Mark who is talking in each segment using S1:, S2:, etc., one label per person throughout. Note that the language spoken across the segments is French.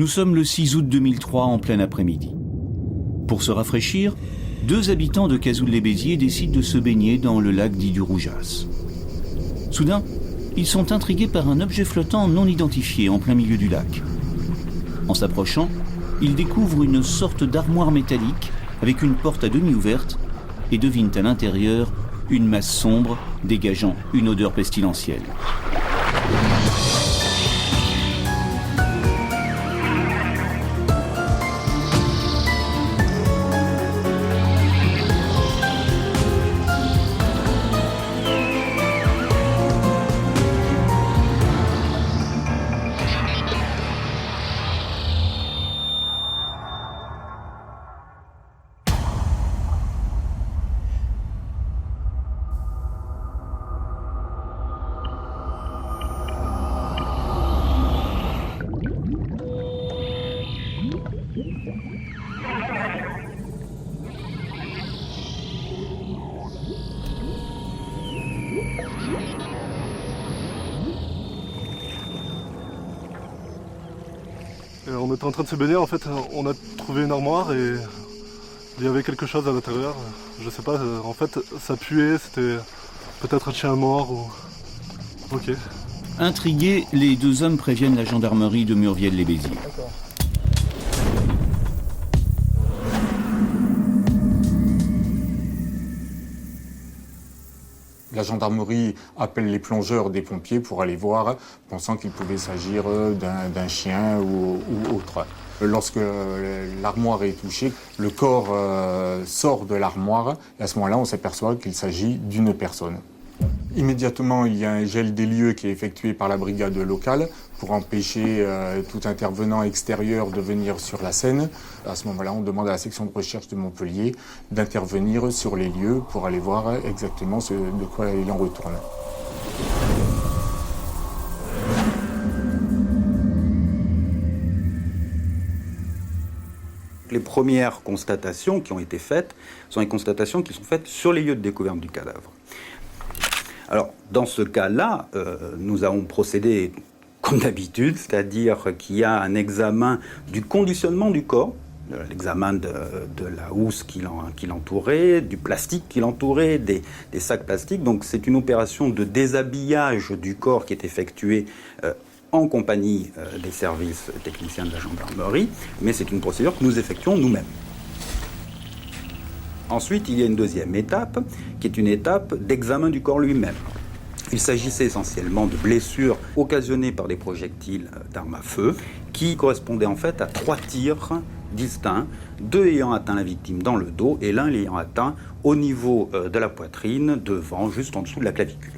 S1: Nous sommes le 6 août 2003 en plein après-midi. Pour se rafraîchir, 2 habitants de Cazoul-les-Béziers décident de se baigner dans le lac dit du Roujas. Soudain, ils sont intrigués par un objet flottant non identifié en plein milieu du lac. En s'approchant, ils découvrent une sorte d'armoire métallique avec une porte à demi ouverte et devinent à l'intérieur une masse sombre dégageant une odeur pestilentielle.
S2: On était en train de se baigner, en fait, on a trouvé une armoire et il y avait quelque chose à l'intérieur. Je sais pas, en fait, ça puait, c'était peut-être un chien mort ou... Ok.
S1: Intrigués, les 2 hommes préviennent la gendarmerie de Murviel-les-Béziers.
S3: La gendarmerie appelle les plongeurs des pompiers pour aller voir, pensant qu'il pouvait s'agir d'un chien ou autre. Lorsque l'armoire est touchée, le corps sort de l'armoire et à ce moment-là, on s'aperçoit qu'il s'agit d'une personne. Immédiatement, il y a un gel des lieux qui est effectué par la brigade locale pour empêcher tout intervenant extérieur de venir sur la scène. À ce moment-là, on demande à la section de recherche de Montpellier d'intervenir sur les lieux pour aller voir exactement de quoi il en retourne.
S4: Les premières constatations qui ont été faites sont les constatations qui sont faites sur les lieux de découverte du cadavre. Alors, dans ce cas-là, nous avons procédé comme d'habitude, c'est-à-dire qu'il y a un examen du conditionnement du corps, l'examen de la housse qui l'entourait, du plastique qui l'entourait, des sacs plastiques. Donc c'est une opération de déshabillage du corps qui est effectuée en compagnie des services techniciens de la gendarmerie, mais c'est une procédure que nous effectuons nous-mêmes. Ensuite, il y a une deuxième étape, qui est une étape d'examen du corps lui-même. Il s'agissait essentiellement de blessures occasionnées par des projectiles d'armes à feu, qui correspondaient en fait à 3 tirs distincts, 2 ayant atteint la victime dans le dos et l'un l'ayant atteint au niveau de la poitrine, devant, juste en dessous de la clavicule.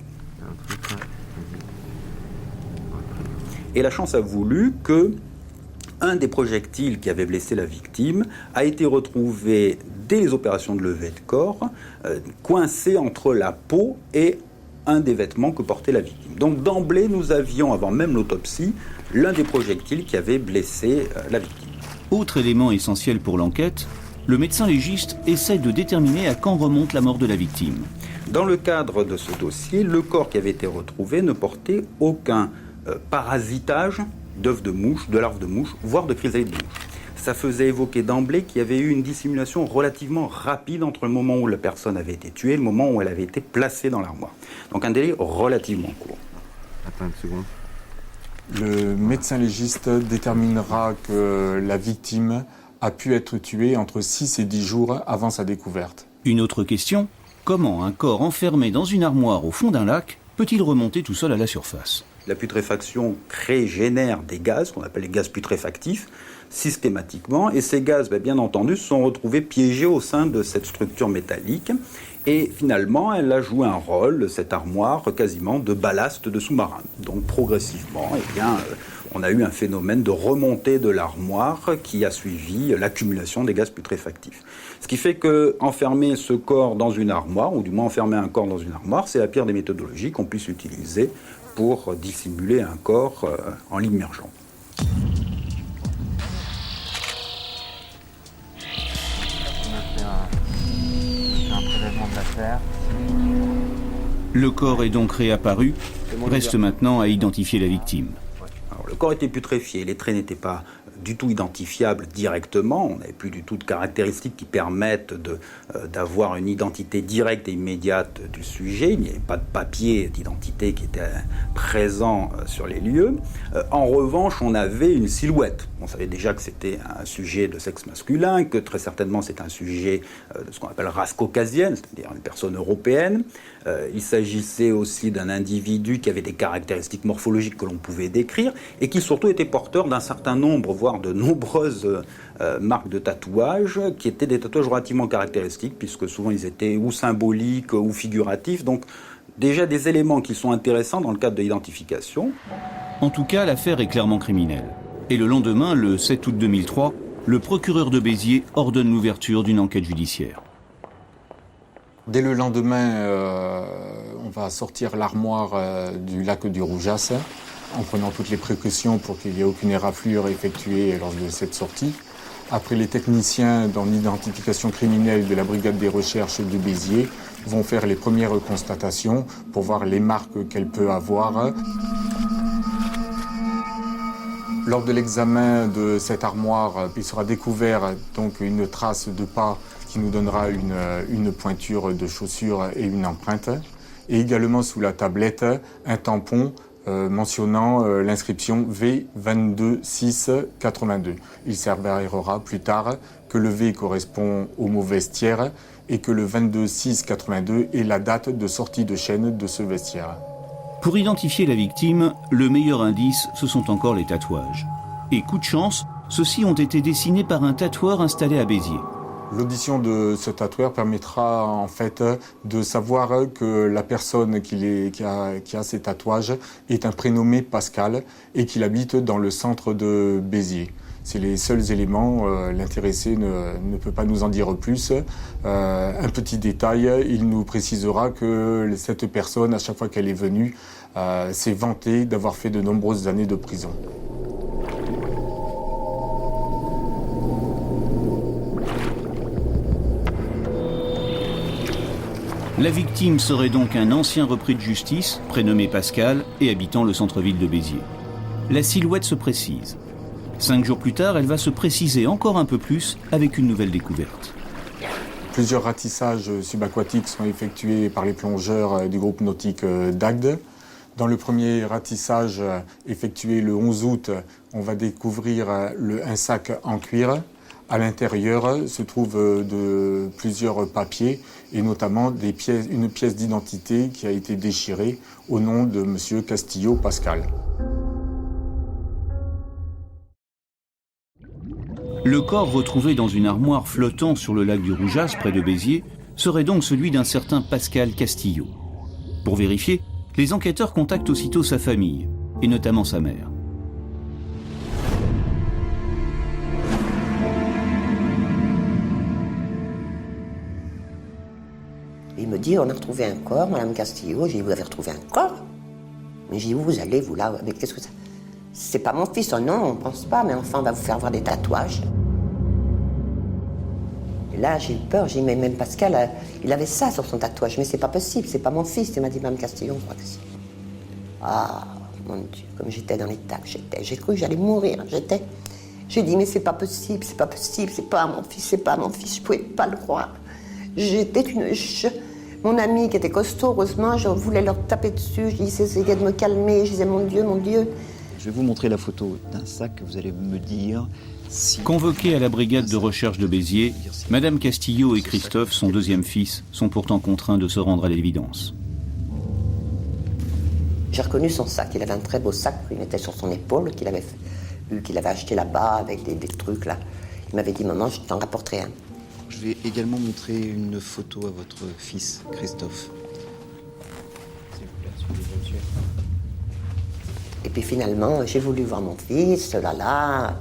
S4: Et la chance a voulu que un des projectiles qui avait blessé la victime a été retrouvé dès les opérations de levée de corps, coincé entre la peau et un des vêtements que portait la victime. Donc d'emblée, nous avions, avant même l'autopsie, l'un des projectiles qui avait blessé la victime.
S1: Autre élément essentiel pour l'enquête, le médecin légiste essaie de déterminer à quand remonte la mort de la victime.
S4: Dans le cadre de ce dossier, le corps qui avait été retrouvé ne portait aucun parasitage d'œufs de mouche, de larves de mouche, voire de chrysalide de mouche. Ça faisait évoquer d'emblée qu'il y avait eu une dissimulation relativement rapide entre le moment où la personne avait été tuée et le moment où elle avait été placée dans l'armoire. Donc un délai relativement court.
S5: Attends une seconde.
S3: Le médecin légiste déterminera que la victime a pu être tuée entre 6 et 10 jours avant sa découverte.
S1: Une autre question, comment un corps enfermé dans une armoire au fond d'un lac peut-il remonter tout seul à la surface ?
S4: La putréfaction génère des gaz, qu'on appelle les gaz putréfactifs, systématiquement, et ces gaz, bien entendu, se sont retrouvés piégés au sein de cette structure métallique, et finalement, elle a joué un rôle, cette armoire, quasiment de ballast de sous-marin. Donc progressivement, on a eu un phénomène de remontée de l'armoire qui a suivi l'accumulation des gaz putréfactifs. Ce qui fait que enfermer ce corps dans une armoire, ou du moins enfermer un corps dans une armoire, c'est la pire des méthodologies qu'on puisse utiliser pour dissimuler un corps en l'immergeant.
S1: Le corps est donc réapparu, reste maintenant à identifier la victime.
S4: Alors, le corps était putréfié, les traits n'étaient pas du tout identifiables directement. On n'avait plus du tout de caractéristiques qui permettent d'avoir une identité directe et immédiate du sujet. Il n'y avait pas de papier d'identité qui était présent sur les lieux. En revanche, on avait une silhouette. On savait déjà que c'était un sujet de sexe masculin, que très certainement c'est un sujet de ce qu'on appelle race caucasienne, c'est-à-dire une personne européenne. Il s'agissait aussi d'un individu qui avait des caractéristiques morphologiques que l'on pouvait décrire et qui surtout était porteur d'un certain nombre, voire de nombreuses marques de tatouages qui étaient des tatouages relativement caractéristiques puisque souvent ils étaient ou symboliques ou figuratifs. Donc déjà des éléments qui sont intéressants dans le cadre de l'identification.
S1: En tout cas, l'affaire est clairement criminelle. Et le lendemain, le 7 août 2003, le procureur de Béziers ordonne l'ouverture d'une enquête judiciaire.
S3: Dès le lendemain, on va sortir l'armoire du lac du Roujas en prenant toutes les précautions pour qu'il n'y ait aucune éraflure effectuée lors de cette sortie. Après, les techniciens dans l'identification criminelle de la brigade des recherches de Béziers vont faire les premières constatations pour voir les marques qu'elle peut avoir. Lors de l'examen de cette armoire, il sera découvert donc une trace de pas qui nous donnera une pointure de chaussure et une empreinte. Et également sous la tablette, un tampon mentionnant l'inscription V22682. Il s'avérera plus tard que le V correspond au mot vestiaire et que le 22682 est la date de sortie de chaîne de ce vestiaire.
S1: Pour identifier la victime, le meilleur indice, ce sont encore les tatouages. Et coup de chance, ceux-ci ont été dessinés par un tatoueur installé à Béziers.
S3: L'audition de ce tatoueur permettra en fait de savoir que la personne qui a ces tatouages est un prénommé Pascal et qu'il habite dans le centre de Béziers. C'est les seuls éléments, l'intéressé ne peut pas nous en dire plus. Un petit détail, il nous précisera que cette personne, à chaque fois qu'elle est venue, s'est vantée d'avoir fait de nombreuses années de prison.
S1: La victime serait donc un ancien repris de justice, prénommé Pascal et habitant le centre-ville de Béziers. La silhouette se précise. 5 jours plus tard, elle va se préciser encore un peu plus avec une nouvelle découverte.
S3: Plusieurs ratissages subaquatiques sont effectués par les plongeurs du groupe nautique d'Agde. Dans le premier ratissage effectué le 11 août, on va découvrir un sac en cuir. À l'intérieur se trouvent plusieurs papiers et notamment une pièce d'identité qui a été déchirée au nom de M. Castillo Pascal.
S1: Le corps retrouvé dans une armoire flottant sur le lac du Roujas, près de Béziers, serait donc celui d'un certain Pascal Castillo. Pour vérifier, les enquêteurs contactent aussitôt sa famille, et notamment sa mère.
S5: Il me dit, on a retrouvé un corps, Madame Castillo. J'ai dit, vous avez retrouvé un corps? Mais j'ai dit, où vous allez, vous là, mais qu'est-ce que ça... C'est pas mon fils, oh non, on pense pas, mais enfin, on va vous faire voir des tatouages. Et là, j'ai eu peur, j'ai dit, mais même Pascal, il avait ça sur son tatouage, mais c'est pas possible, c'est pas mon fils. Il m'a dit, Madame Castillo, je crois que c'est. Ah, mon Dieu, comme j'étais dans l'état que j'étais, j'ai cru que j'allais mourir, J'ai dit, mais c'est pas possible, c'est pas possible, c'est pas mon fils, je pouvais pas le croire. J'étais Mon ami qui était costaud, heureusement, je voulais leur taper dessus, je disais, essayez de me calmer, je disais, mon Dieu, mon Dieu.
S6: Je vais vous montrer la photo d'un sac, vous allez me dire si...
S1: Convoqués à la brigade de recherche de Béziers, Madame Castillo et Christophe, son deuxième fils, sont pourtant contraints de se rendre à l'évidence.
S5: J'ai reconnu son sac, il avait un très beau sac qu'il mettait sur son épaule, qu'il avait acheté là-bas avec des trucs là. Il m'avait dit, maman, je t'en rapporterai un.
S6: Je vais également montrer une photo à votre fils, Christophe. S'il vous plaît, sur les voitures.
S5: Et puis finalement, j'ai voulu voir mon fils, là.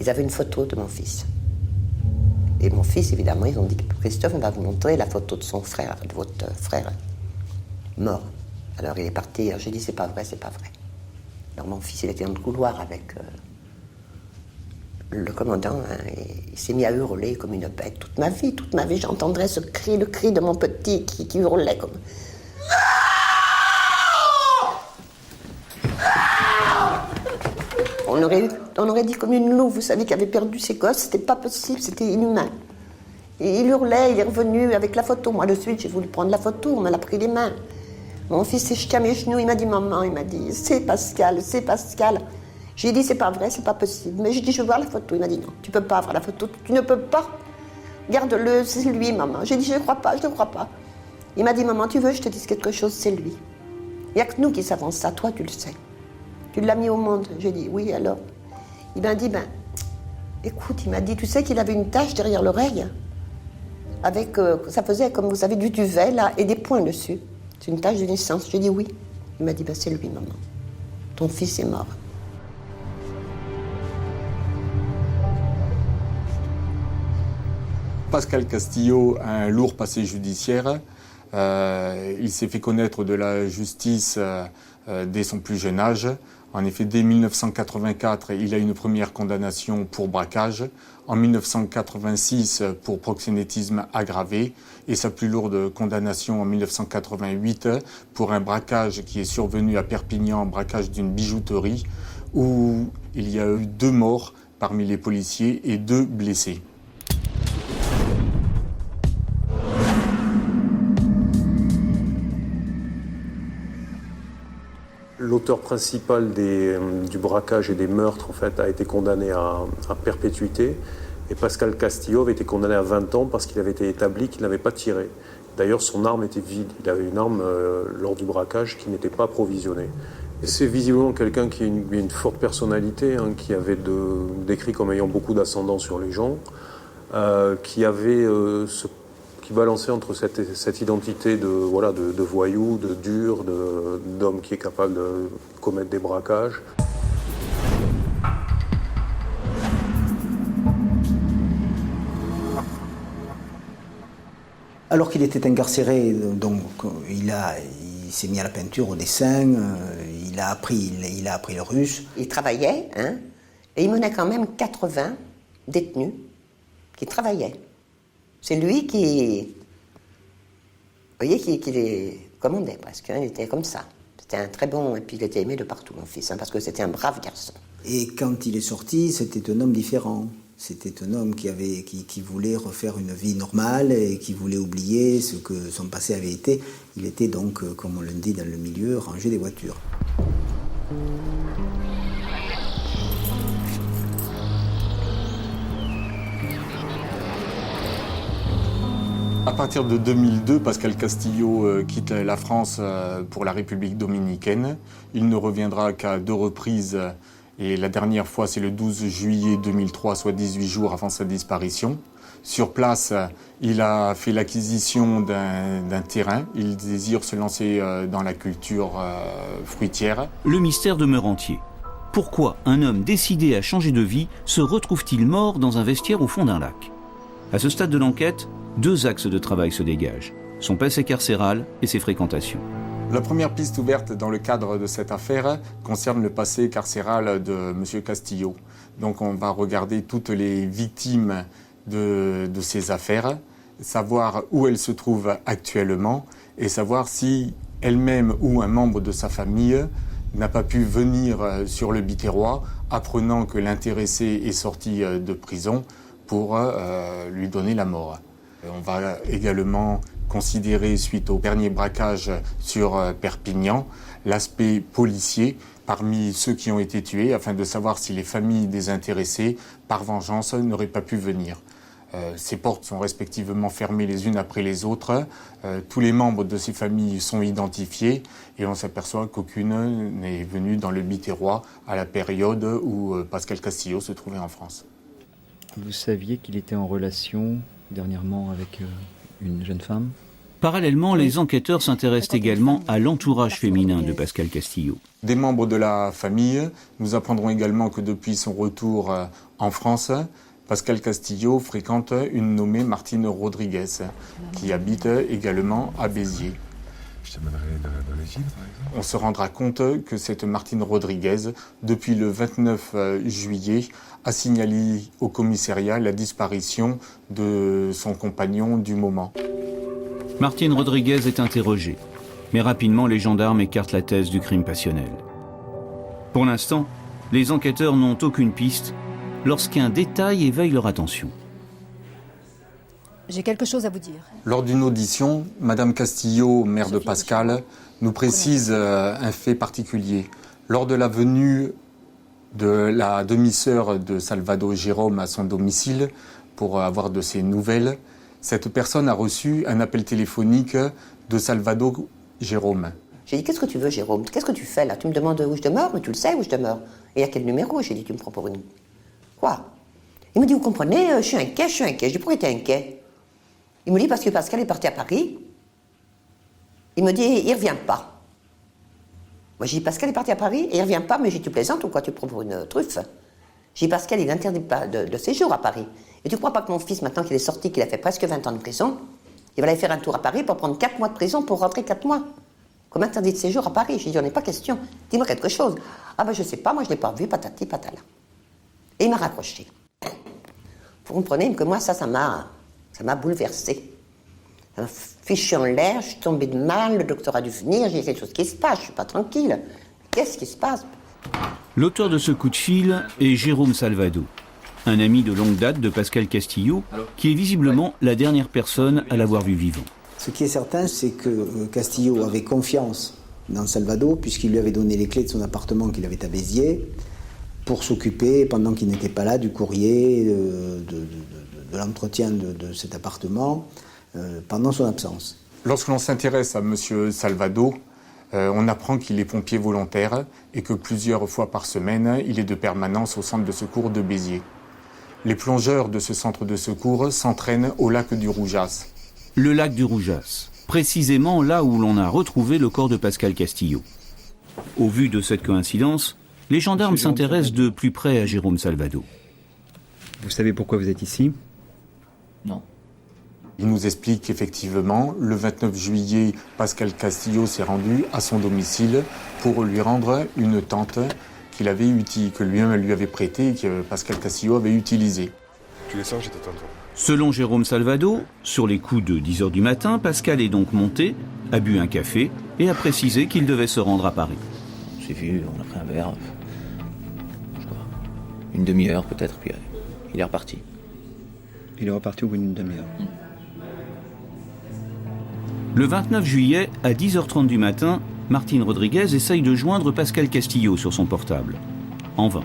S5: Ils avaient une photo de mon fils. Et mon fils, évidemment, ils ont dit, Christophe, on va vous montrer la photo de son frère, de votre frère mort. Alors il est parti, j'ai dit, c'est pas vrai, c'est pas vrai. Alors mon fils, il était dans le couloir avec le commandant, hein, et il s'est mis à hurler comme une bête. Toute ma vie, j'entendrais ce cri, le cri de mon petit qui hurlait comme... On aurait dit comme une louve, vous savez, qui avait perdu ses gosses. C'était pas possible, c'était inhumain. Et il hurlait, il est revenu avec la photo. Moi, de suite, j'ai voulu prendre la photo, on me l'a pris les mains. Mon fils s'est jeté à mes genoux, il m'a dit, maman, il m'a dit, c'est Pascal, c'est Pascal. J'ai dit, c'est pas vrai, c'est pas possible. Mais j'ai dit, je veux voir la photo. Il m'a dit, non, tu peux pas avoir la photo, tu ne peux pas. Garde-le, c'est lui, maman. J'ai dit, je ne crois pas, je ne crois pas. Il m'a dit, maman, tu veux que je te dise quelque chose, c'est lui. Il n'y a que nous qui savons ça, toi, tu le sais. Tu l'as mis au monde. J'ai dit, oui, alors. Il m'a dit, écoute, il m'a dit, tu sais qu'il avait une tache derrière l'oreille. Avec, ça faisait comme, vous savez, du duvet, là, et des points dessus. C'est une tache de naissance. J'ai dit, oui. Il m'a dit, c'est lui, maman. Ton fils est mort.
S3: Pascal Castillo a un lourd passé judiciaire. Il s'est fait connaître de la justice dès son plus jeune âge. En effet, dès 1984, il a une première condamnation pour braquage. En 1986, pour proxénétisme aggravé. Et sa plus lourde condamnation en 1988 pour un braquage qui est survenu à Perpignan, braquage d'une bijouterie, où il y a eu 2 morts parmi les policiers et 2 blessés.
S7: L'auteur principal du braquage et des meurtres en fait, a été condamné à perpétuité et Pascal Castillo avait été condamné à 20 ans parce qu'il avait été établi qu'il n'avait pas tiré. D'ailleurs, son arme était vide. Il avait une arme lors du braquage qui n'était pas approvisionnée. Et c'est visiblement quelqu'un qui a une forte personnalité, hein, qui avait décrit comme ayant beaucoup d'ascendant sur les gens, qui avait qui balançait entre cette identité de voyou, de dur, d'homme qui est capable de commettre des braquages.
S8: Alors qu'il était incarcéré, donc il s'est mis à la peinture, au dessin, il a appris le russe.
S5: Il travaillait, hein, et il menait quand même 80 détenus qui travaillaient. C'est lui qui, vous voyez, qui les commandait presque, hein, il était comme ça. C'était un très bon, et puis il était aimé de partout, mon fils, hein, parce que c'était un brave garçon.
S8: Et quand il est sorti, c'était un homme différent. C'était un homme qui voulait refaire une vie normale et qui voulait oublier ce que son passé avait été. Il était donc, comme on le dit dans le milieu, rangé des voitures.
S3: À partir de 2002, Pascal Castillo quitte la France pour la République dominicaine. Il ne reviendra qu'à 2 reprises. Et la dernière fois, c'est le 12 juillet 2003, soit 18 jours avant sa disparition. Sur place, il a fait l'acquisition d'un terrain. Il désire se lancer dans la culture fruitière.
S1: Le mystère demeure entier. Pourquoi un homme décidé à changer de vie se retrouve-t-il mort dans un vestiaire au fond d'un lac? À ce stade de l'enquête, 2 axes de travail se dégagent. Son passé carcéral et ses fréquentations.
S3: La première piste ouverte dans le cadre de cette affaire concerne le passé carcéral de M. Castillo. Donc on va regarder toutes les victimes de ces affaires, savoir où elles se trouvent actuellement et savoir si elle-même ou un membre de sa famille n'a pas pu venir sur le Biterrois apprenant que l'intéressé est sorti de prison pour lui donner la mort. On va également considérer, suite au dernier braquage sur Perpignan, l'aspect policier parmi ceux qui ont été tués, afin de savoir si les familles des intéressés, par vengeance, n'auraient pas pu venir. Ces portes sont respectivement fermées les unes après les autres. Tous les membres de ces familles sont identifiés et on s'aperçoit qu'aucune n'est venue dans le Biterrois à la période où Pascal Castillo se trouvait en France.
S9: Vous saviez qu'il était en relation dernièrement avec une jeune femme?
S1: Parallèlement, les enquêteurs s'intéressent également à l'entourage féminin de Pascal Castillo.
S3: Des membres de la famille, nous apprendrons également que depuis son retour en France, Pascal Castillo fréquente une nommée Martine Rodriguez, qui habite également à Béziers.
S10: Je t'amènerai dans les îles, par exemple.
S3: On se rendra compte que cette Martine Rodriguez, depuis le 29 juillet, a signalé au commissariat la disparition de son compagnon du moment.
S1: Martine Rodriguez est interrogée, mais rapidement les gendarmes écartent la thèse du crime passionnel. Pour l'instant, Les enquêteurs n'ont aucune piste lorsqu'un détail éveille leur attention.
S11: J'ai quelque chose à vous dire.
S3: Lors d'une audition, Madame Castillo, mère de Pascal, nous précise un fait particulier. Lors de la venue de la demi-sœur de Salvador Jérôme à son domicile pour avoir de ses nouvelles, cette personne a reçu un appel téléphonique de Salvador Jérôme.
S5: J'ai dit, qu'est-ce que tu veux, Jérôme? Qu'est-ce que tu fais là? Tu me demandes où je demeure, mais tu le sais où je demeure. Et à quel numéro? J'ai dit, tu me prends pour une... Quoi? Il me dit, vous comprenez, je suis inquiet. Je dis, pourquoi tu es inquiet? Il me dit, parce que Pascal est parti à Paris. Il me dit, il revient pas. Moi, j'ai dit, Pascal est parti à Paris et il revient pas, mais j'ai dit, tu plaisantes ou quoi? Tu me prends pour une truffe? J'ai dit, Pascal, il n'interdit pas de séjour à Paris. Et tu crois pas que mon fils, maintenant qu'il est sorti, qu'il a fait presque 20 ans de prison, il va aller faire un tour à Paris pour prendre 4 mois de prison pour rentrer 4 mois? Comme interdit de séjour à Paris. J'ai dit, on n'est pas question. Dis-moi quelque chose. Ah ben je sais pas, moi je l'ai pas vu, patati patala. Et il m'a raccroché. Vous comprenez que moi ça m'a bouleversée. Ça m'a fiché en l'air, je suis tombée de mal, le docteur a dû venir, j'ai quelque chose qui se passe, je suis pas tranquille. Qu'est-ce qui se passe?
S1: L'auteur de ce coup de fil est Jérôme Salvador, un ami de longue date de Pascal Castillo, qui est visiblement la dernière personne à l'avoir vu vivant.
S8: Ce qui est certain, c'est que Castillo avait confiance dans Salvador, puisqu'il lui avait donné les clés de son appartement qu'il avait à Béziers, pour s'occuper, pendant qu'il n'était pas là, du courrier, de l'entretien de cet appartement, pendant son absence.
S3: Lorsque l'on s'intéresse à M. Salvador, on apprend qu'il est pompier volontaire et que plusieurs fois par semaine, il est de permanence au centre de secours de Béziers. Les plongeurs de ce centre de secours s'entraînent au lac du Roujas.
S1: Le lac du Roujas, précisément là où l'on a retrouvé le corps de Pascal Castillo. Au vu de cette coïncidence, les gendarmes s'intéressent de plus près à Jérôme Salvador.
S9: Vous savez pourquoi vous êtes ici?
S6: Non.
S3: Il nous explique qu'effectivement, le 29 juillet, Pascal Castillo s'est rendu à son domicile pour lui rendre une tente que lui-même lui avait prêtée et que Pascal Castillo avait utilisée.
S10: Tu descends, je t'attends.
S1: Selon Jérôme Salvador, sur les coups de 10h du matin, Pascal est donc monté, a bu un café et a précisé qu'il devait se rendre à Paris.
S6: On s'est vu, on a pris un verre, je sais pas, une demi-heure peut-être, puis il est reparti.
S9: Il est reparti au bout d'une demi-heure.
S1: Le 29 juillet, à 10h30 du matin, Martine Rodriguez essaye de joindre Pascal Castillo sur son portable. En vain.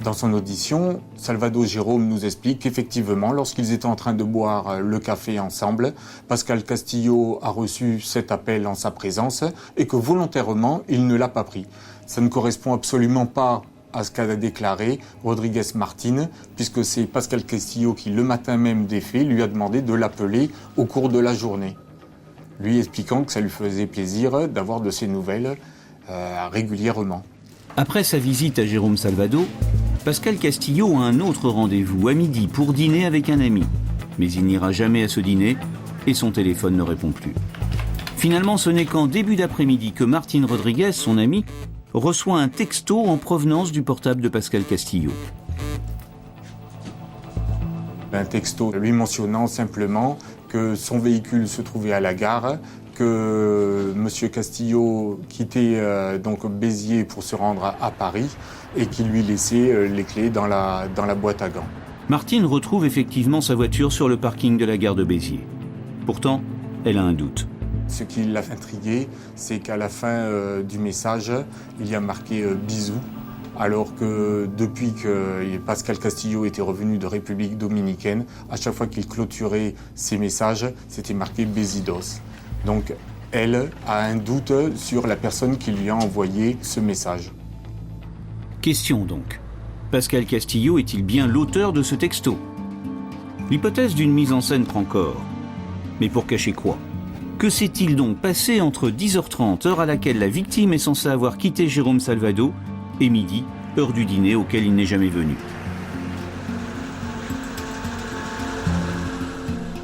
S3: Dans son audition, Salvador Jérôme nous explique qu'effectivement, lorsqu'ils étaient en train de boire le café ensemble, Pascal Castillo a reçu cet appel en sa présence et que volontairement, il ne l'a pas pris. Ça ne correspond absolument pas à ce qu'a déclaré Rodriguez Martine, puisque c'est Pascal Castillo qui, le matin même des faits, lui a demandé de l'appeler au cours de la journée, lui expliquant que ça lui faisait plaisir d'avoir de ses nouvelles régulièrement.
S1: Après sa visite à Jérôme Salvador, Pascal Castillo a un autre rendez-vous à midi pour dîner avec un ami. Mais il n'ira jamais à ce dîner et son téléphone ne répond plus. Finalement, ce n'est qu'en début d'après-midi que Martine Rodriguez, son amie, reçoit un texto en provenance du portable de Pascal Castillo.
S3: Un texto lui mentionnant simplement que son véhicule se trouvait à la gare, que M. Castillo quittait donc Béziers pour se rendre à Paris et qu'il lui laissait les clés dans la boîte à gants.
S1: Martine retrouve effectivement sa voiture sur le parking de la gare de Béziers. Pourtant, elle a un doute.
S3: Ce qui l'a intrigué, c'est qu'à la fin du message, il y a marqué « bisous », alors que depuis que Pascal Castillo était revenu de République dominicaine, à chaque fois qu'il clôturait ses messages, c'était marqué « Bézidos ». Donc, elle a un doute sur la personne qui lui a envoyé ce message.
S1: Question donc. Pascal Castillo est-il bien l'auteur de ce texto? L'hypothèse d'une mise en scène prend corps. Mais pour cacher quoi? Que s'est-il donc passé entre 10h30, heure à laquelle la victime est censée avoir quitté Jérôme Salvador, et midi, heure du dîner auquel il n'est jamais venu?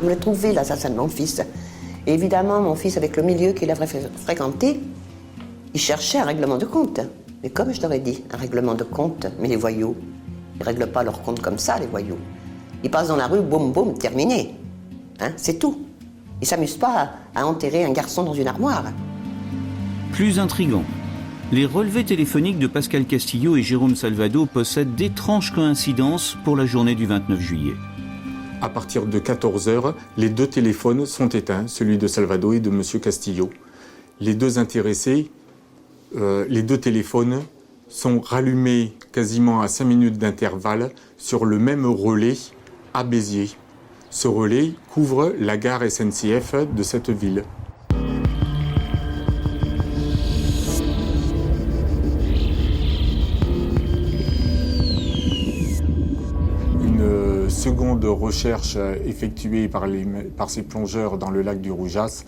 S5: On a trouvé l'assassin de mon fils. Et évidemment, mon fils, avec le milieu qu'il a fréquenté, il cherchait un règlement de compte. Mais comme je t'aurais dit, un règlement de compte, mais les voyous, ils ne règlent pas leur compte comme ça, les voyous. Ils passent dans la rue, boum, boum, terminé. Hein, c'est tout. Ils ne s'amusent pas à enterrer un garçon dans une armoire.
S1: Plus intrigant, Les relevés téléphoniques de Pascal Castillo et Jérôme Salvado possèdent d'étranges coïncidences pour la journée du 29 juillet.
S3: À partir de 14h, les deux téléphones sont éteints, celui de Salvado et de M. Castillo. Les deux intéressés, les deux téléphones sont rallumés quasiment à 5 minutes d'intervalle sur le même relais à Béziers. Ce relais couvre la gare SNCF de cette ville. Une seconde recherche effectuée par ces plongeurs dans le lac du Roujas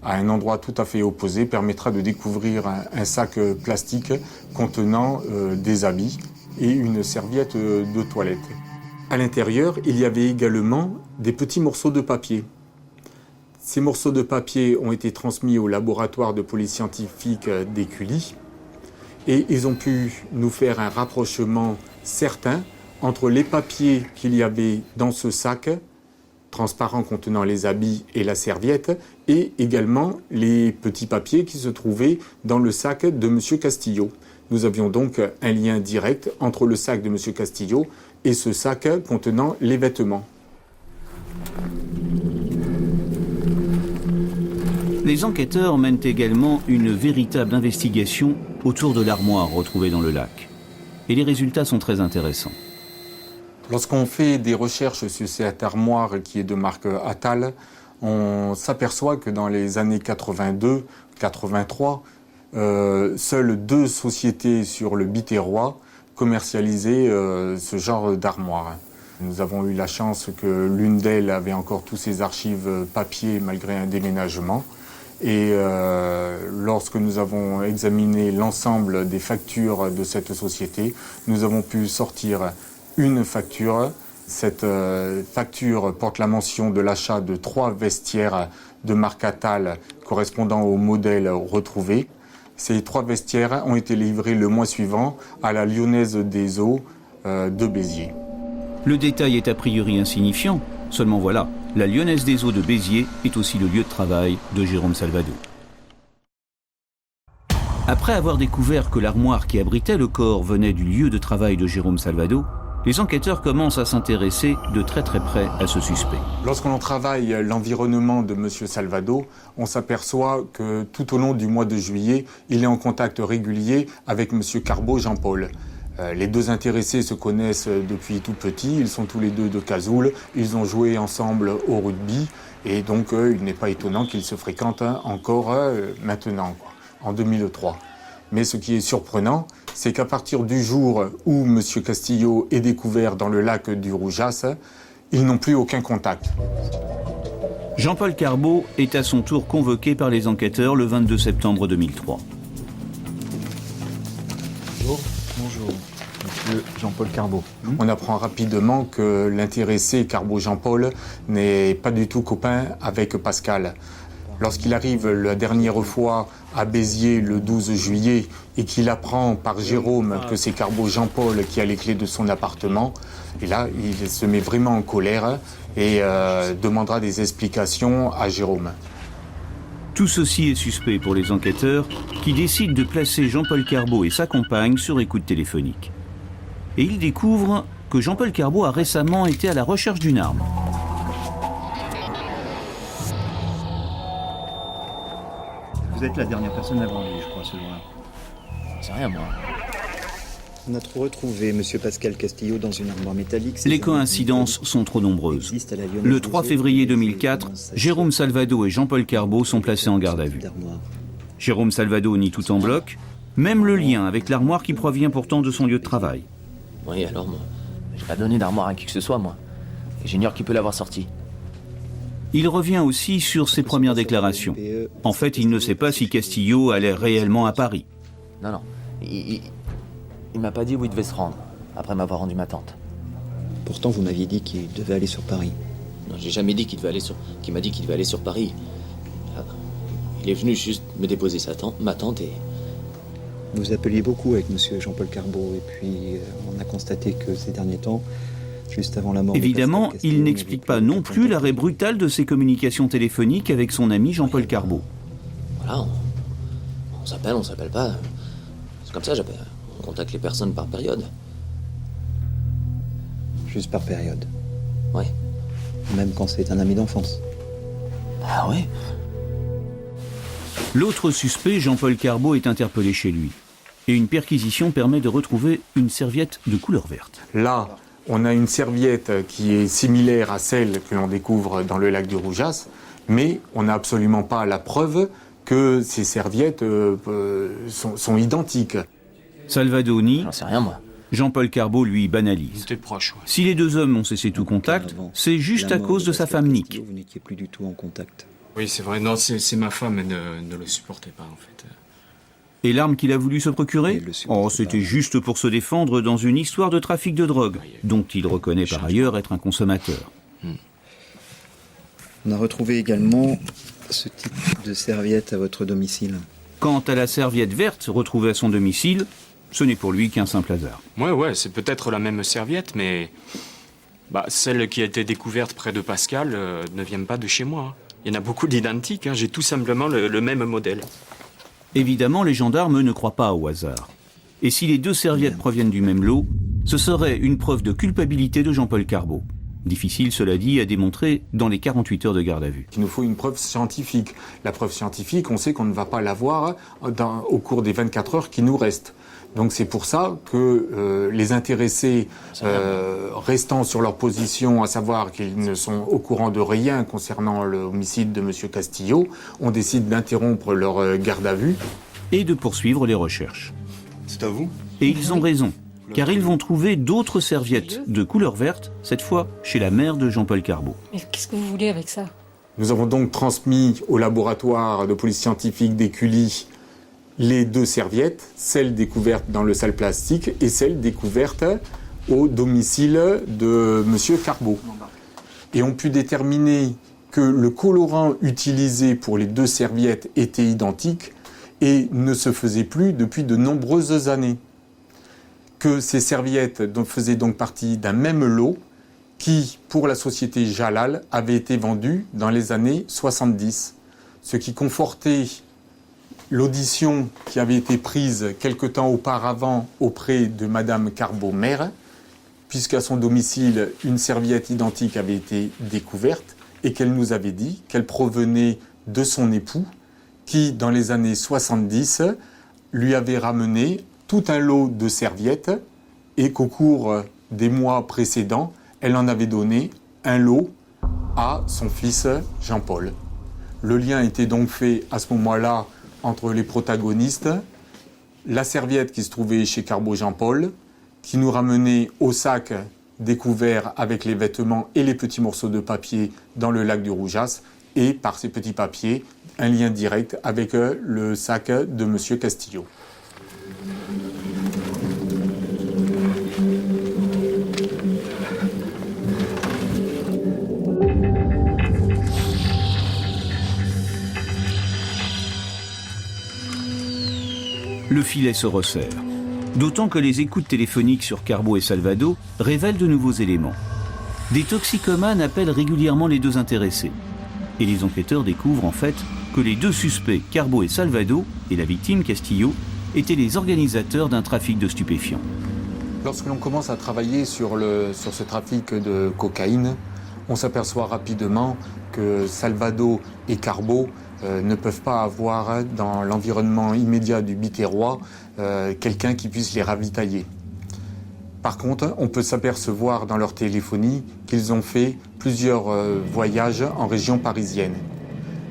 S3: à un endroit tout à fait opposé permettra de découvrir un sac plastique contenant des habits et une serviette de toilette. À l'intérieur, il y avait également des petits morceaux de papier. Ces morceaux de papier ont été transmis au laboratoire de police scientifique d'Écully et ils ont pu nous faire un rapprochement certain entre les papiers qu'il y avait dans ce sac transparent contenant les habits et la serviette, et également les petits papiers qui se trouvaient dans le sac de M. Castillo. Nous avions donc un lien direct entre le sac de M. Castillo et ce sac contenant les vêtements.
S1: Les enquêteurs mènent également une véritable investigation autour de l'armoire retrouvée dans le lac. Et les résultats sont très intéressants.
S3: Lorsqu'on fait des recherches sur cette armoire qui est de marque Attal, on s'aperçoit que dans les années 82-83, seules 2 sociétés sur le Biterrois commercialisaient ce genre d'armoire. Nous avons eu la chance que l'une d'elles avait encore tous ses archives papier malgré un déménagement. Et lorsque nous avons examiné l'ensemble des factures de cette société, nous avons pu sortir une facture. Cette facture porte la mention de l'achat de 3 vestiaires de marque Attal correspondant au modèle retrouvé. Ces 3 vestiaires ont été livrés le mois suivant à la Lyonnaise des Eaux de Béziers.
S1: Le détail est a priori insignifiant, seulement voilà, la Lyonnaise des Eaux de Béziers est aussi le lieu de travail de Jérôme Salvado. Après avoir découvert que l'armoire qui abritait le corps venait du lieu de travail de Jérôme Salvado, les enquêteurs commencent à s'intéresser de très près à ce suspect.
S3: Lorsqu'on travaille l'environnement de M. Salvado, on s'aperçoit que tout au long du mois de juillet, il est en contact régulier avec M. Carbo Jean-Paul. Les deux intéressés se connaissent depuis tout petit, ils sont tous les deux de Cazoul, ils ont joué ensemble au rugby et donc il n'est pas étonnant qu'ils se fréquentent encore maintenant, en 2003. Mais ce qui est surprenant, c'est qu'à partir du jour où M. Castillo est découvert dans le lac du Roujas, ils n'ont plus aucun contact.
S1: Jean-Paul Carbo est à son tour convoqué par les enquêteurs le 22 septembre 2003.
S9: Bonjour, monsieur Jean-Paul Carbo.
S3: On apprend rapidement que l'intéressé Carbo Jean-Paul n'est pas du tout copain avec Pascal. Lorsqu'il arrive la dernière fois à Béziers le 12 juillet et qu'il apprend par Jérôme que c'est Carbo Jean-Paul qui a les clés de son appartement, et là, il se met vraiment en colère et demandera des explications à Jérôme.
S1: Tout ceci est suspect pour les enquêteurs qui décident de placer Jean-Paul Carbo et sa compagne sur écoute téléphonique. Et ils découvrent que Jean-Paul Carbo a récemment été à la recherche d'une arme.
S9: Vous êtes la dernière personne avant lui, je crois, ce jour-là.
S6: C'est rien, moi.
S9: On a retrouvé M. Pascal Castillo dans une armoire métallique.
S1: Les coïncidences sont trop nombreuses. Le 3 février 2004, Jérôme Salvado et Jean-Paul Carbo sont placés en garde à vue. Jérôme Salvado nie tout en bloc, même le lien avec l'armoire qui provient pourtant de son lieu de travail.
S11: Oui, alors moi, j'ai pas donné d'armoire à qui que ce soit, moi. Et j'ignore qui peut l'avoir sorti.
S1: Il revient aussi sur ses premières déclarations. En fait, il ne sait pas si Castillo allait réellement à Paris.
S11: Non. Il m'a pas dit où il devait se rendre, après m'avoir rendu ma tante.
S9: Pourtant, vous m'aviez dit qu'il devait aller sur Paris.
S11: Non, j'ai jamais dit qu'il m'a dit qu'il devait aller sur Paris. Il est venu juste me déposer ma tante et...
S9: Vous appeliez beaucoup avec M. Jean-Paul Carbo, et puis on a constaté que ces derniers temps, juste avant la mort...
S1: Évidemment, il n'explique pas non plus l'arrêt brutal de ses communications téléphoniques avec son ami Jean-Paul Carbo.
S11: Voilà, on s'appelle, on s'appelle pas. C'est comme ça, on contacte les personnes par période.
S9: Juste par période.
S11: Oui.
S9: Même quand c'est un ami d'enfance.
S11: Ah oui.
S1: L'autre suspect, Jean-Paul Carbeau, est interpellé chez lui. Et une perquisition permet de retrouver une serviette de couleur verte.
S3: Là, on a une serviette qui est similaire à celle que l'on découvre dans le lac du Roujas, mais on n'a absolument pas la preuve que ces serviettes sont identiques.
S1: Salvado nie.
S11: J'en sais rien, moi.
S1: Jean-Paul Carbeau, lui, banalise.
S12: T'es proche, ouais.
S1: Si les deux hommes ont cessé tout contact, c'est juste à cause de sa femme Nick.
S9: Vous n'étiez plus du tout en contact.
S12: Oui, c'est vrai. Non, c'est ma femme, elle ne le supportait pas, en fait.
S1: Et l'arme qu'il a voulu se procurer ? Oh, c'était juste pour se défendre dans une histoire de trafic de drogue, dont il reconnaît par ailleurs être un consommateur.
S9: On a retrouvé également ce type de serviette à votre domicile.
S1: Quant à la serviette verte retrouvée à son domicile, ce n'est pour lui qu'un simple hasard.
S12: Ouais, c'est peut-être la même serviette, mais... celle qui a été découverte près de Pascal ne vient pas de chez moi. Il y en a beaucoup d'identiques, j'ai tout simplement le même modèle.
S1: Évidemment, les gendarmes ne croient pas au hasard. Et si les deux serviettes proviennent du même lot, ce serait une preuve de culpabilité de Jean-Paul Carbeau. Difficile, cela dit, à démontrer dans les 48 heures de garde à vue.
S3: Il nous faut une preuve scientifique. La preuve scientifique, on sait qu'on ne va pas l'avoir au cours des 24 heures qui nous restent. Donc c'est pour ça que les intéressés restant sur leur position, à savoir qu'ils ne sont au courant de rien concernant l'homicide de M. Castillo, on décide d'interrompre leur garde à vue.
S1: Et de poursuivre les recherches.
S10: C'est à vous ?
S1: Et ils ont raison, car ils vont trouver d'autres serviettes de couleur verte, cette fois chez la mère de Jean-Paul Carbeau.
S13: Mais qu'est-ce que vous voulez avec ça ?
S3: Nous avons donc transmis au laboratoire de police scientifique d'Écully les deux serviettes, celle découverte dans le sac plastique et celle découverte au domicile de M. Carbeau. Et on pu déterminer que le colorant utilisé pour les deux serviettes était identique et ne se faisait plus depuis de nombreuses années. Que ces serviettes faisaient donc partie d'un même lot qui, pour la société Jalal, avait été vendu dans les années 70. Ce qui confortait l'audition qui avait été prise quelque temps auparavant auprès de Madame Carbeau-Mère, puisqu'à son domicile, une serviette identique avait été découverte et qu'elle nous avait dit qu'elle provenait de son époux qui, dans les années 70, lui avait ramené tout un lot de serviettes et qu'au cours des mois précédents, elle en avait donné un lot à son fils Jean-Paul. Le lien était donc fait à ce moment-là entre les protagonistes, la serviette qui se trouvait chez Carbeau Jean-Paul, qui nous ramenait au sac découvert avec les vêtements et les petits morceaux de papier dans le lac du Roujas, et par ces petits papiers, un lien direct avec le sac de M. Castillo.
S1: Le filet se resserre. D'autant que les écoutes téléphoniques sur Carbeau et Salvado révèlent de nouveaux éléments. Des toxicomanes appellent régulièrement les deux intéressés. Et les enquêteurs découvrent en fait que les deux suspects, Carbeau et Salvado, et la victime, Castillo, étaient les organisateurs d'un trafic de stupéfiants.
S3: Lorsque l'on commence à travailler sur ce trafic de cocaïne, on s'aperçoit rapidement que Salvado et Carbeau ne peuvent pas avoir dans l'environnement immédiat du Biterrois quelqu'un qui puisse les ravitailler. Par contre, on peut s'apercevoir dans leur téléphonie qu'ils ont fait plusieurs voyages en région parisienne.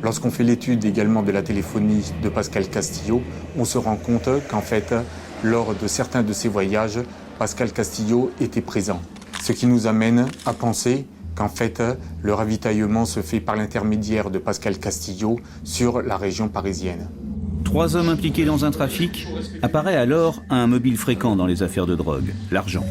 S3: Lorsqu'on fait l'étude également de la téléphonie de Pascal Castillo, on se rend compte qu'en fait, lors de certains de ces voyages, Pascal Castillo était présent. Ce qui nous amène à penser qu'en fait, le ravitaillement se fait par l'intermédiaire de Pascal Castillo sur la région parisienne.
S1: 3 hommes impliqués dans un trafic apparaît alors un mobile fréquent dans les affaires de drogue, l'argent.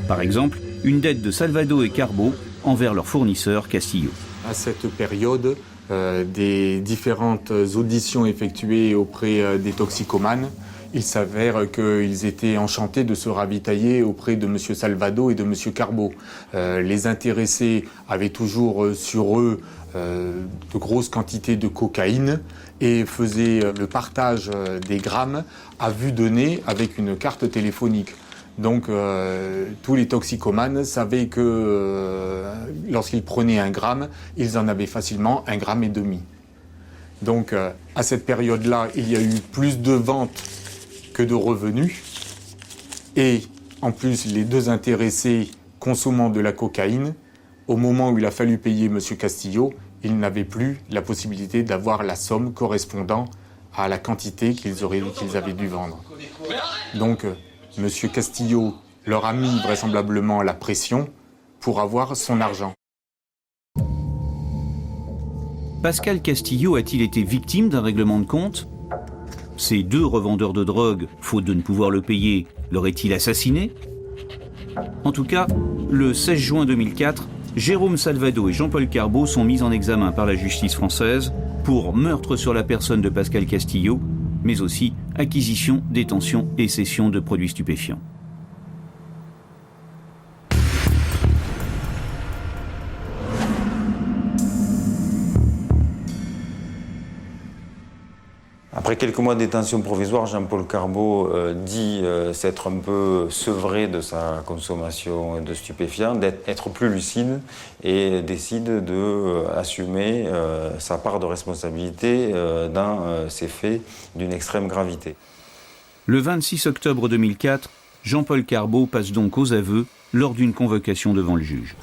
S1: Par exemple, une dette de Salvado et Carbeau envers leur fournisseur Castillo.
S3: À cette période, des différentes auditions effectuées auprès des toxicomanes, il s'avère qu'ils étaient enchantés de se ravitailler auprès de M. Salvado et de M. Carbo. Les intéressés avaient toujours sur eux de grosses quantités de cocaïne et faisaient le partage des grammes à vue de nez avec une carte téléphonique. Donc tous les toxicomanes savaient que lorsqu'ils prenaient 1 gramme, ils en avaient facilement 1,5 grammes. Donc à cette période-là, il y a eu plus de ventes que de revenus. Et en plus, les 2 intéressés consommant de la cocaïne, au moment où il a fallu payer M. Castillo, ils n'avaient plus la possibilité d'avoir la somme correspondant à la quantité qu'ils avaient dû vendre. Donc M. Castillo leur a mis vraisemblablement la pression pour avoir son argent.
S1: Pascal Castillo a-t-il été victime d'un règlement de compte? Ces 2 revendeurs de drogue, faute de ne pouvoir le payer, l'auraient-ils assassiné? En tout cas, le 16 juin 2004, Jérôme Salvado et Jean-Paul Carbo sont mis en examen par la justice française pour meurtre sur la personne de Pascal Castillo, mais aussi acquisition, détention et cession de produits stupéfiants.
S13: Après quelques mois de détention provisoire, Jean-Paul Carbo dit s'être un peu sevré de sa consommation de stupéfiants, d'être plus lucide et décide d'assumer sa part de responsabilité dans ces faits d'une extrême gravité.
S1: Le 26 octobre 2004, Jean-Paul Carbo passe donc aux aveux lors d'une convocation devant le juge.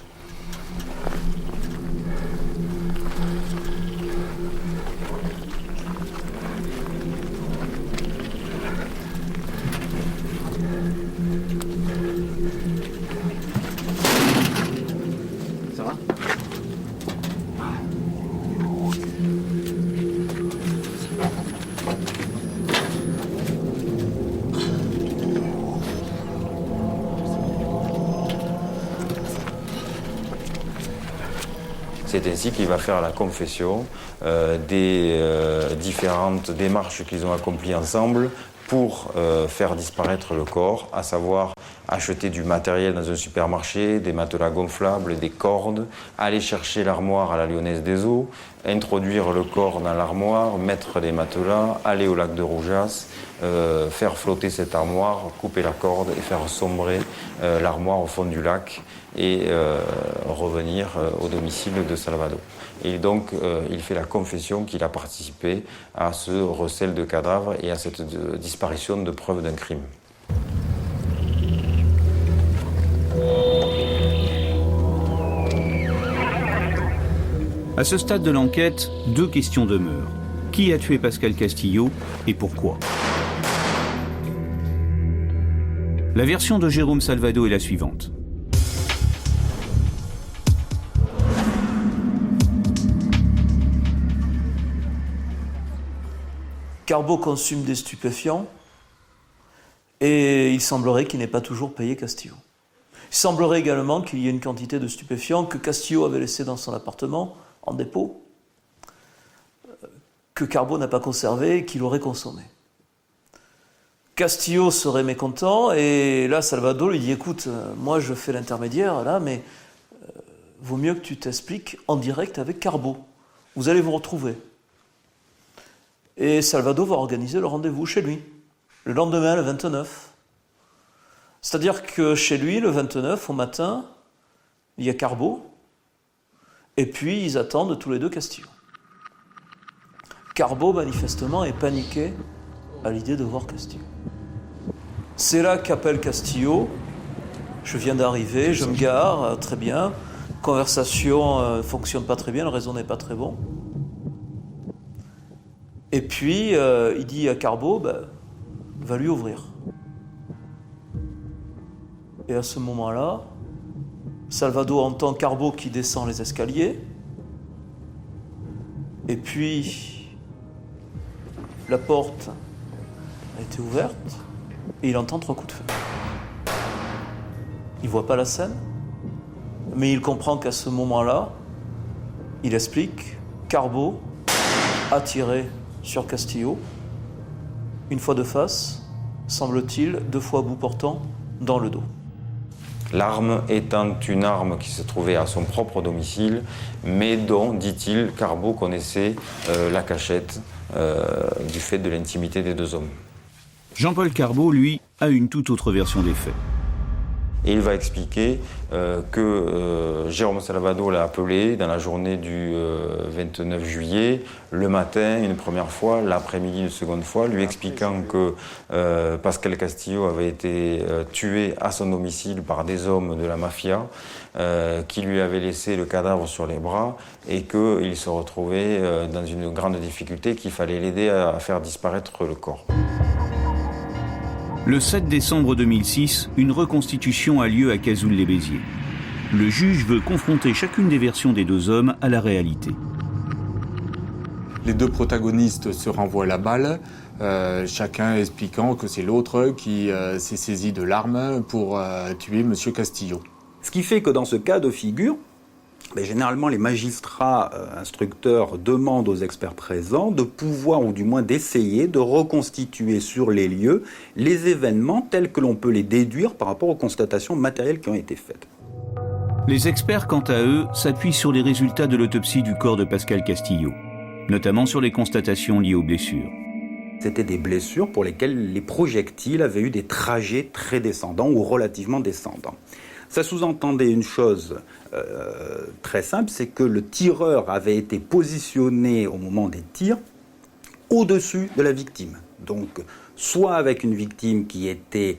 S13: C'est ainsi qu'il va faire la confession des différentes démarches qu'ils ont accomplies ensemble pour faire disparaître le corps, à savoir acheter du matériel dans un supermarché, des matelas gonflables, des cordes, aller chercher l'armoire à la Lyonnaise des Eaux, introduire le corps dans l'armoire, mettre les matelas, aller au lac de Roujas, faire flotter cette armoire, couper la corde et faire sombrer l'armoire au fond du lac et revenir au domicile de Salvado. Et donc, il fait la confession qu'il a participé à ce recel de cadavres et à cette disparition de preuves d'un crime.
S1: À ce stade de l'enquête, 2 questions demeurent. Qui a tué Pascal Castillo et pourquoi? La version de Jérôme Salvado est la suivante.
S14: Carbo consomme des stupéfiants et il semblerait qu'il n'ait pas toujours payé Castillo. Il semblerait également qu'il y ait une quantité de stupéfiants que Castillo avait laissé dans son appartement en dépôt, que Carbo n'a pas conservé et qu'il aurait consommé. Castillo serait mécontent et là Salvado lui dit « Écoute, moi je fais l'intermédiaire là, mais vaut mieux que tu t'expliques en direct avec Carbo. Vous allez vous retrouver. » Et Salvado va organiser le rendez-vous chez lui, le lendemain, le 29. C'est-à-dire que chez lui, le 29, au matin, il y a Carbo, et puis ils attendent tous les 2 Castillo. Carbo, manifestement, est paniqué à l'idée de voir Castillo. C'est là qu'appelle Castillo. Je viens d'arriver, je me gare, très bien. Conversation ne fonctionne pas très bien, le réseau n'est pas très bon. Et puis, il dit à Carbo, va lui ouvrir. Et à ce moment-là, Salvado entend Carbo qui descend les escaliers. Et puis, la porte a été ouverte et il entend 3 coups de feu. Il ne voit pas la scène, mais il comprend qu'à ce moment-là, il explique, Carbo a tiré sur Castillo, une fois de face, semble-t-il, 2 fois à bout portant dans le dos.
S13: L'arme étant une arme qui se trouvait à son propre domicile, mais dont, dit-il, Carbo connaissait la cachette du fait de l'intimité des deux hommes.
S1: Jean-Paul Carbo, lui, a une toute autre version des faits.
S13: Et il va expliquer que Jérôme Salvador l'a appelé dans la journée du 29 juillet, le matin une première fois, l'après-midi une seconde fois, lui expliquant que Pascal Castillo avait été tué à son domicile par des hommes de la mafia qui lui avaient laissé le cadavre sur les bras et qu'il se retrouvait dans une grande difficulté, qu'il fallait l'aider à faire disparaître le corps.
S1: Le 7 décembre 2006, une reconstitution a lieu à Cazoul-les-Béziers. Le juge veut confronter chacune des versions des deux hommes à la réalité.
S3: Les deux protagonistes se renvoient la balle, chacun expliquant que c'est l'autre qui s'est saisi de l'arme pour tuer M. Castillo.
S4: Ce qui fait que dans ce cas de figure, généralement les magistrats instructeurs demandent aux experts présents de pouvoir, ou du moins d'essayer, de reconstituer sur les lieux les événements tels que l'on peut les déduire par rapport aux constatations matérielles qui ont été faites.
S1: Les experts, quant à eux, s'appuient sur les résultats de l'autopsie du corps de Pascal Castillo, notamment sur les constatations liées aux blessures.
S4: C'était des blessures pour lesquelles les projectiles avaient eu des trajets très descendants ou relativement descendants. Ça sous-entendait une chose très simple, c'est que le tireur avait été positionné au moment des tirs au-dessus de la victime. Donc, soit avec une victime qui était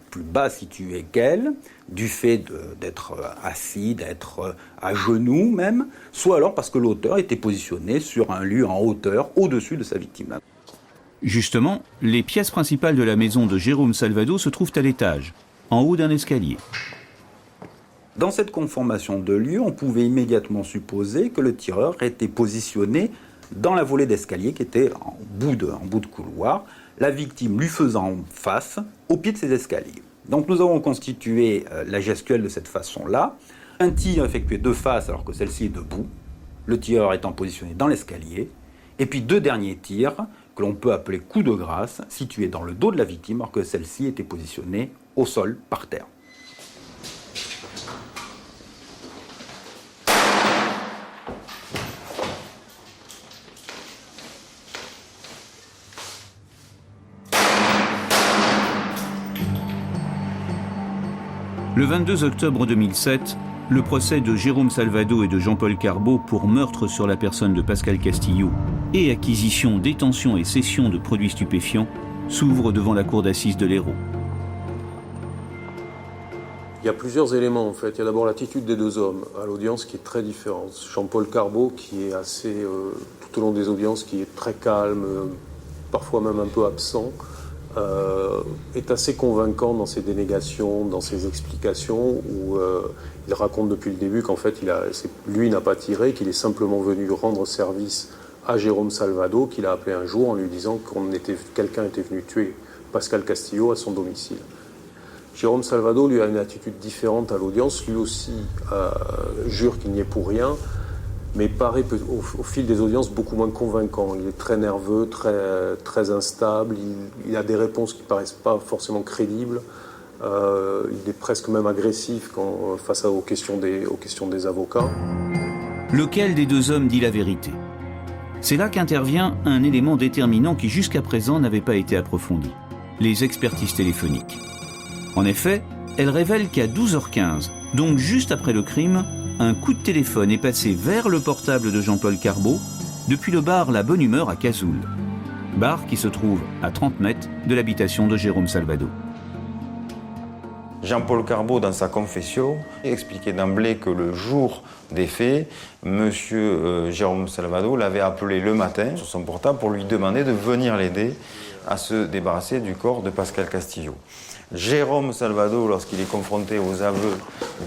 S4: plus bas située qu'elle, du fait d'être assis, d'être à genoux même, soit alors parce que l'auteur était positionné sur un lieu en hauteur au-dessus de sa victime.
S1: Justement, les pièces principales de la maison de Jérôme Salvador se trouvent à l'étage, en haut d'un escalier.
S4: Dans cette conformation de lieu, on pouvait immédiatement supposer que le tireur était positionné dans la volée d'escalier qui était en bout de couloir, la victime lui faisant face au pied de ces escaliers. Donc nous avons constitué la gestuelle de cette façon-là. Un tir effectué de face alors que celle-ci est debout, le tireur étant positionné dans l'escalier, et puis 2 derniers tirs que l'on peut appeler coups de grâce, situés dans le dos de la victime alors que celle-ci était positionnée au sol, par terre.
S1: Le 22 octobre 2007, le procès de Jérôme Salvador et de Jean-Paul Carbo pour meurtre sur la personne de Pascal Castillo et acquisition, détention et cession de produits stupéfiants s'ouvre devant la cour d'assises de l'Hérault.
S7: Il y a plusieurs éléments en fait. Il y a d'abord l'attitude des deux hommes à l'audience qui est très différente. Jean-Paul Carbo qui est assez, tout au long des audiences, qui est très calme, parfois même un peu absent, est assez convaincant dans ses dénégations, dans ses explications, où il raconte depuis le début qu'en fait lui n'a pas tiré, qu'il est simplement venu rendre service à Jérôme Salvador, qu'il a appelé un jour en lui disant quelqu'un était venu tuer Pascal Castillo à son domicile. Jérôme Salvador, lui, a une attitude différente à l'audience. Lui aussi jure qu'il n'y est pour rien, mais paraît au fil des audiences beaucoup moins convaincant. Il est très nerveux, très instable. Il a des réponses qui ne paraissent pas forcément crédibles. Il est presque même agressif face aux questions des avocats.
S1: Lequel des deux hommes dit la vérité ? C'est là qu'intervient un élément déterminant qui jusqu'à présent n'avait pas été approfondi. Les expertises téléphoniques. En effet, elles révèlent qu'à 12h15, donc juste après le crime, un coup de téléphone est passé vers le portable de Jean-Paul Carbo depuis le bar La Bonne Humeur à Cazoul. Bar qui se trouve à 30 mètres de l'habitation de Jérôme Salvador.
S13: Jean-Paul Carbo, dans sa confession, expliquait d'emblée que le jour des faits, M. Jérôme Salvador l'avait appelé le matin sur son portable pour lui demander de venir l'aider à se débarrasser du corps de Pascal Castillo. Jérôme Salvador, lorsqu'il est confronté aux aveux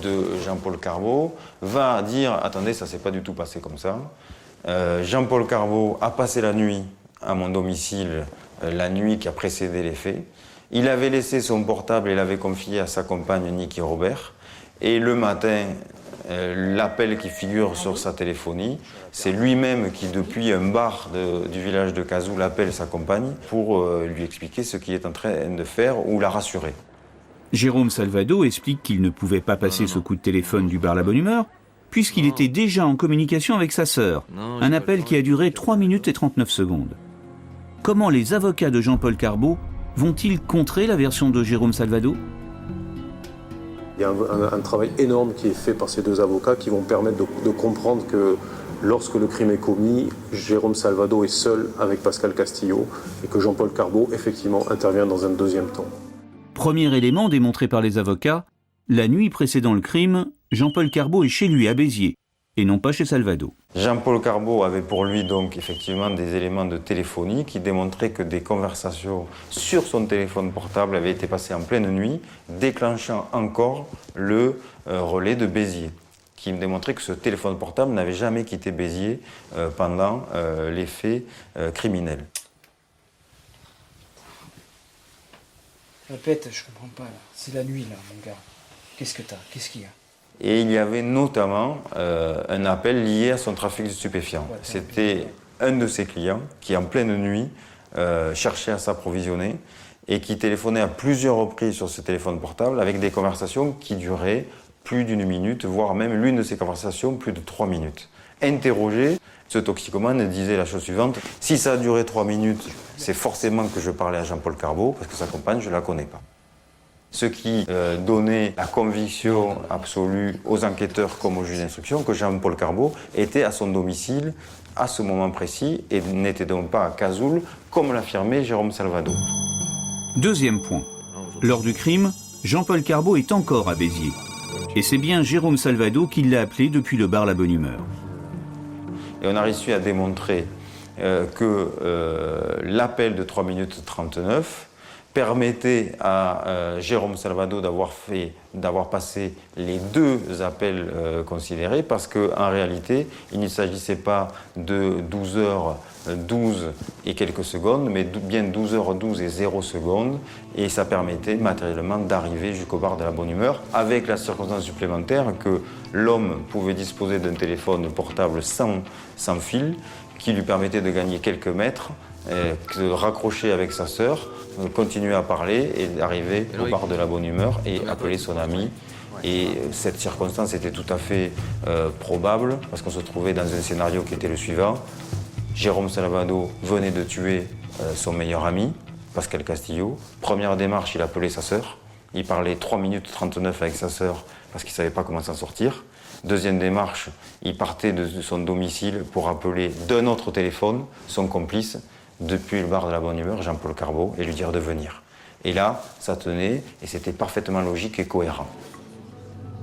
S13: de Jean-Paul Carbo, va dire « Attendez, ça ne s'est pas du tout passé comme ça. Jean-Paul Carbo a passé la nuit à mon domicile, la nuit qui a précédé les faits. Il avait laissé son portable et l'avait confié à sa compagne Niki Robert. Et le matin, l'appel qui figure sur sa téléphonie. C'est lui-même qui, depuis un bar du village de Cazoul, appelle sa compagne pour lui expliquer ce qu'il est en train de faire ou la rassurer.
S1: Jérôme Salvado explique qu'il ne pouvait pas passer ce coup de téléphone du bar La Bonne Humeur, puisqu'il était déjà en communication avec sa sœur. Un appel qui a duré 3 minutes et 39 secondes. Comment les avocats de Jean-Paul Carbaud vont-ils contrer la version de Jérôme Salvado ?
S7: Il y a un travail énorme qui est fait par ces deux avocats qui vont permettre de comprendre que lorsque le crime est commis, Jérôme Salvado est seul avec Pascal Castillo et que Jean-Paul Carbaud, effectivement, intervient dans un deuxième temps.
S1: Premier élément démontré par les avocats, la nuit précédant le crime, Jean-Paul Carbaud est chez lui à Béziers, et non pas chez Salvado.
S13: Jean-Paul Carbaud avait pour lui donc effectivement des éléments de téléphonie qui démontraient que des conversations sur son téléphone portable avaient été passées en pleine nuit, déclenchant encore le relais de Béziers, qui me démontrait que ce téléphone portable n'avait jamais quitté Béziers pendant les faits criminels.
S15: Répète, je comprends pas là. C'est la nuit là, mon gars. Qu'est-ce que t'as ? Qu'est-ce qu'il y a ?
S13: Et il y avait notamment un appel lié à son trafic de stupéfiants. C'était un de ses clients qui, en pleine nuit, cherchait à s'approvisionner et qui téléphonait à plusieurs reprises sur ce téléphone portable avec des conversations qui duraient plus d'1 minute, voire même l'une de ces conversations plus de 3 minutes. Interrogé, ce toxicomane disait la chose suivante: si ça a duré 3 minutes, c'est forcément que je parlais à Jean-Paul Carbaud, parce que sa compagne, je ne la connais pas. Ce qui donnait la conviction absolue aux enquêteurs comme aux juges d'instruction que Jean-Paul Carbaud était à son domicile à ce moment précis et n'était donc pas à Cazoul, comme l'affirmait Jérôme Salvado.
S1: Deuxième point. Lors du crime, Jean-Paul Carbaud est encore à Béziers. Et c'est bien Jérôme Salvado qui l'a appelé depuis le bar La Bonne Humeur.
S13: Et on a réussi à démontrer que l'appel de 3 minutes 39 permettait à Jérôme Salvado d'avoir passé les 2 appels considérés, parce qu'en réalité, il ne s'agissait pas de 12h12 et quelques secondes, mais bien 12h12 et 0 secondes, et ça permettait matériellement d'arriver jusqu'au bar de La Bonne Humeur, avec la circonstance supplémentaire que l'homme pouvait disposer d'un téléphone portable sans fil, qui lui permettait de gagner quelques mètres, de raccrocher avec sa sœur, continuer à parler et d'arriver au bar de La Bonne Humeur et appeler son ami. Et cette circonstance était tout à fait probable, parce qu'on se trouvait dans un scénario qui était le suivant. Jérôme Salvado venait de tuer son meilleur ami, Pascal Castillo. Première démarche, il appelait sa sœur. Il parlait 3 minutes 39 avec sa sœur parce qu'il ne savait pas comment s'en sortir. Deuxième démarche, il partait de son domicile pour appeler d'un autre téléphone son complice depuis le bar de La Bonne Humeur, Jean-Paul Carbaud, et lui dire de venir. Et là, ça tenait et c'était parfaitement logique et cohérent.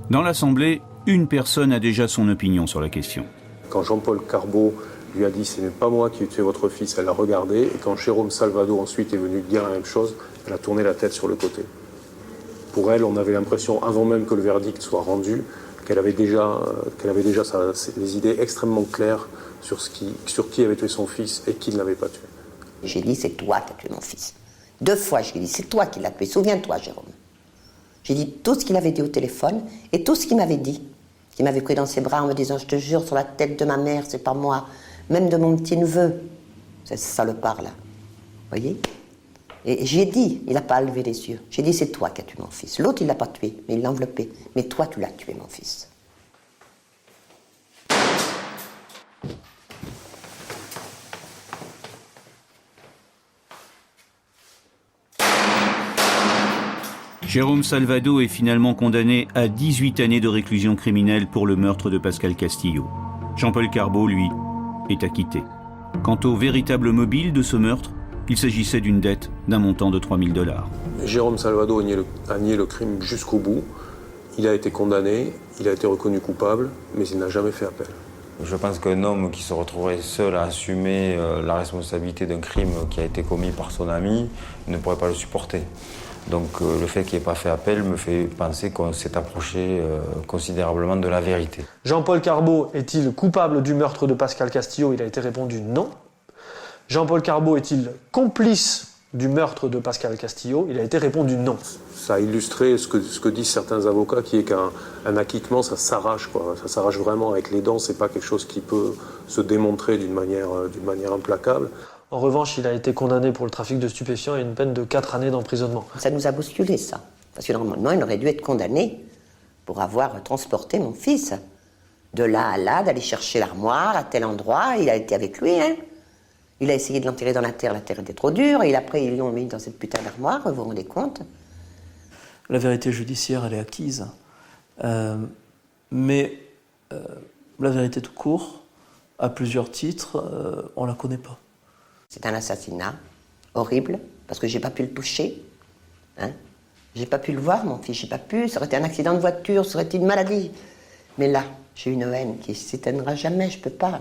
S1: Dans l'Assemblée, une personne a déjà son opinion sur la question.
S7: Quand Jean-Paul Carbaud lui a dit « ce n'est pas moi qui ai tué votre fils », elle l'a regardé, et quand Jérôme Salvado ensuite est venu dire la même chose, elle a tourné la tête sur le côté. Pour elle, on avait l'impression, avant même que le verdict soit rendu, qu'elle avait déjà les idées extrêmement claires sur qui avait tué son fils et qui ne l'avait pas tué.
S5: J'ai dit, c'est toi qui as tué mon fils. 2 fois, je lui ai dit, c'est toi qui l'as tué. Souviens-toi, Jérôme. J'ai dit tout ce qu'il avait dit au téléphone et tout ce qu'il m'avait dit. Il m'avait pris dans ses bras en me disant, je te jure, sur la tête de ma mère, c'est pas moi. Même de mon petit-neveu. C'est salopard, là. Vous voyez? Et j'ai dit, il n'a pas levé les yeux. J'ai dit, c'est toi qui as tué mon fils. L'autre, il ne l'a pas tué, mais il l'a enveloppé. Mais toi, tu l'as tué, mon fils.
S1: Jérôme Salvado est finalement condamné à 18 années de réclusion criminelle pour le meurtre de Pascal Castillo. Jean-Paul Carbaud, lui, est acquitté. Quant au véritable mobile de ce meurtre, il s'agissait d'une dette d'un montant de 3 000 $.
S7: Jérôme Salvado a nié le crime jusqu'au bout. Il a été condamné, il a été reconnu coupable, mais il n'a jamais fait appel.
S13: Je pense qu'un homme qui se retrouverait seul à assumer la responsabilité d'un crime qui a été commis par son ami ne pourrait pas le supporter. Donc le fait qu'il n'ait pas fait appel me fait penser qu'on s'est approché considérablement de la vérité.
S14: Jean-Paul Carbaud est-il coupable du meurtre de Pascal Castillo? Il a été répondu non. Jean-Paul Carbaud est-il complice
S16: du meurtre de Pascal Castillo, il a été répondu non.
S7: Ça a illustré ce que disent certains avocats, qui est qu'un acquittement, ça s'arrache, quoi. Ça s'arrache vraiment avec les dents, c'est pas quelque chose qui peut se démontrer d'une manière implacable.
S16: En revanche, il a été condamné pour le trafic de stupéfiants à une peine de 4 années d'emprisonnement.
S5: Ça nous a bousculé, ça. Parce que normalement, il aurait dû être condamné pour avoir transporté mon fils. De là à là, d'aller chercher l'armoire à tel endroit, il a été avec lui, hein. Il a essayé de l'enterrer dans la terre était trop dure, et après ils l'ont mis dans cette putain d'armoire, vous vous rendez compte?
S14: La vérité judiciaire, elle est acquise. Mais la vérité tout court, à plusieurs titres, on la connaît pas.
S5: C'est un assassinat horrible, parce que j'ai pas pu le toucher. Hein? J'ai pas pu le voir, mon fils, j'ai pas pu. Ça aurait été un accident de voiture, ça aurait été une maladie. Mais là, j'ai une haine qui s'éteindra jamais, je peux pas.